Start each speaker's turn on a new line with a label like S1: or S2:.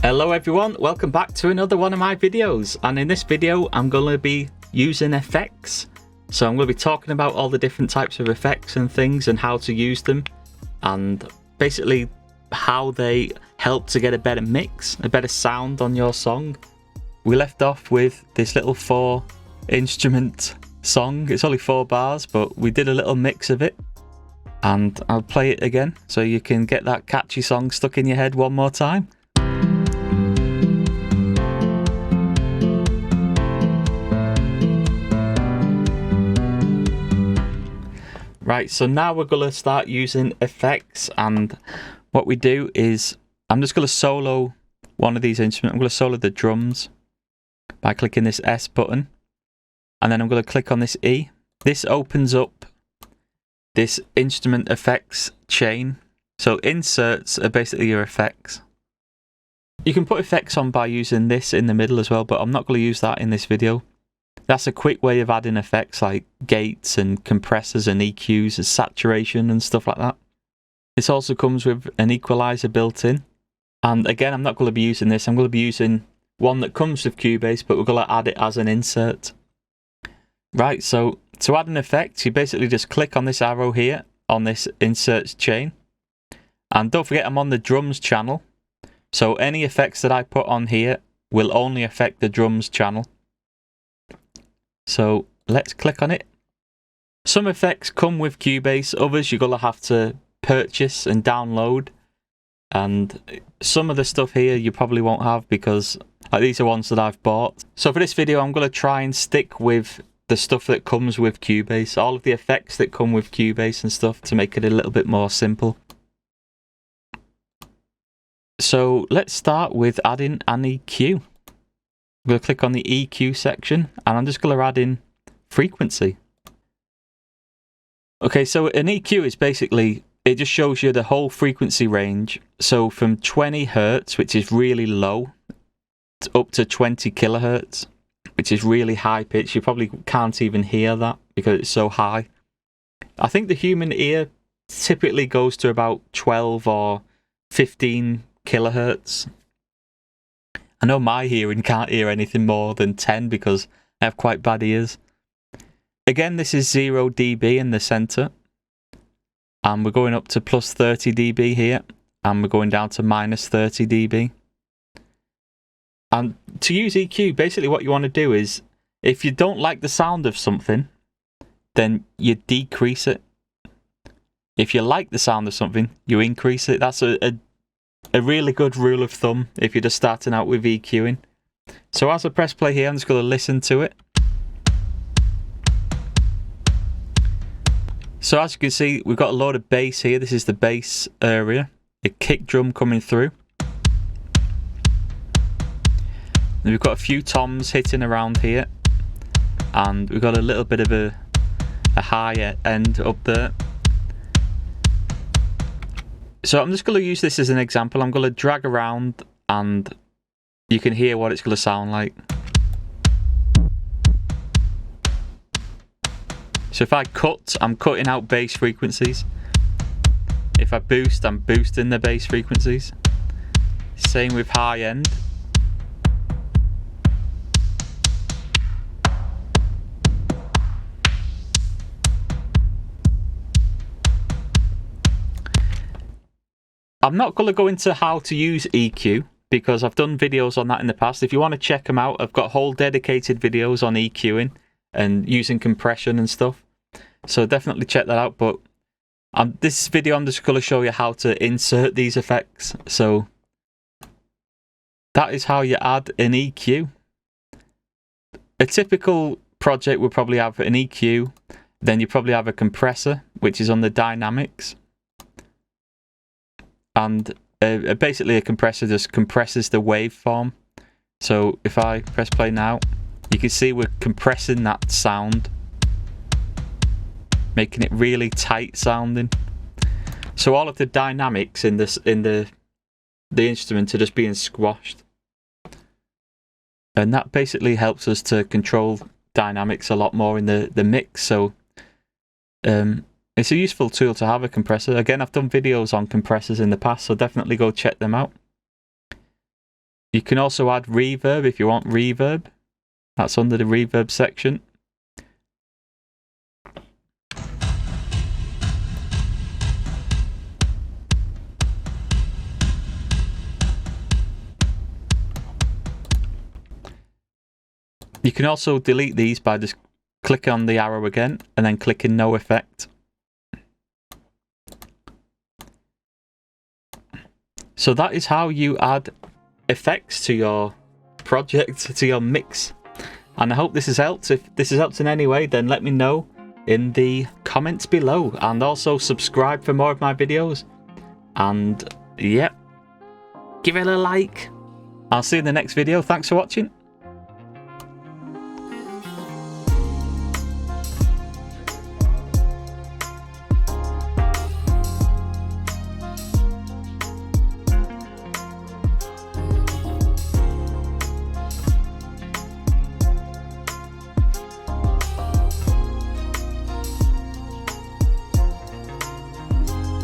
S1: Hello everyone, welcome back to another one of my videos, and in this video I'm going to be using effects. So I'm going to be talking about all the different types of effects and things and how to use them, and basically how they help to get a better mix, a better sound on your song. We left off with this little 4 instrument song. It's only 4 bars, but we did a little mix of it, and I'll play it again so you can get that catchy song stuck in your head one more time. Right, so now we're going to start using effects, and what we do is I'm just going to solo one of these instruments. I'm going to solo the drums by clicking this S button, and then I'm going to click on this E. This opens up this instrument effects chain. So inserts are basically your effects. You can put effects on by using this in the middle as well, but I'm not going to use that in this video. That's a quick way of adding effects like gates and compressors and EQs and saturation and stuff like that. This also comes with an equalizer built in. And again, I'm not going to be using this. I'm going to be using one that comes with Cubase, but we're going to add it as an insert. Right, so to add an effect, you basically just click on this arrow here on this inserts chain. And don't forget, I'm on the drums channel. So any effects that I put on here will only affect the drums channel. So let's click on it. Some effects come with Cubase, others you're going to have to purchase and download. And some of the stuff here you probably won't have because these are ones that I've bought. So for this video I'm going to try and stick with the stuff that comes with Cubase, all of the effects that come with Cubase and stuff, to make it a little bit more simple. So let's start with adding an EQ. I'm going to click on the EQ section, and I'm just going to add in frequency. Okay, so an EQ is basically, it just shows you the whole frequency range. So from 20 Hertz, which is really low, up to 20 kilohertz, which is really high pitch. You probably can't even hear that because it's so high. I think the human ear typically goes to about 12 or 15 kilohertz. I know my hearing can't hear anything more than 10 because I have quite bad ears. Again, this is 0 dB in the center. And we're going up to plus 30 dB here. And we're going down to minus 30 dB. And to use EQ, basically what you want to do is, if you don't like the sound of something, then you decrease it. If you like the sound of something, you increase it. That's a really good rule of thumb if you're just starting out with EQing. So as I press play here, I'm just going to listen to it. So as you can see, we've got a load of bass here. This is the bass area. A kick drum coming through. And we've got a few toms hitting around here. And we've got a little bit of a high end up there. So I'm just going to use this as an example. I'm going to drag around and you can hear what it's going to sound like. So if I cut, I'm cutting out bass frequencies. If I boost, I'm boosting the bass frequencies. Same with high end. I'm not going to go into how to use EQ because I've done videos on that in the past. If you want to check them out, I've got whole dedicated videos on EQing and using compression and stuff. So definitely check that out. But this video, I'm just going to show you how to insert these effects. So that is how you add an EQ. A typical project would probably have an EQ. Then you probably have a compressor, which is on the dynamics. And basically a compressor just compresses the waveform. So if I press play now, you can see we're compressing that sound, making it really tight sounding. So all of the dynamics in the instrument are just being squashed. And that basically helps us to control dynamics a lot more in the mix. So it's a useful tool to have, a compressor. Again, I've done videos on compressors in the past, so definitely go check them out. You can also add reverb if you want reverb. That's under the reverb section. You can also delete these by just clicking on the arrow again and then clicking no effect. So that is how you add effects to your project, to your mix. And I hope this has helped. If this has helped in any way, then let me know in the comments below. And also subscribe for more of my videos. And yeah, give it a like. I'll see you in the next video. Thanks for watching.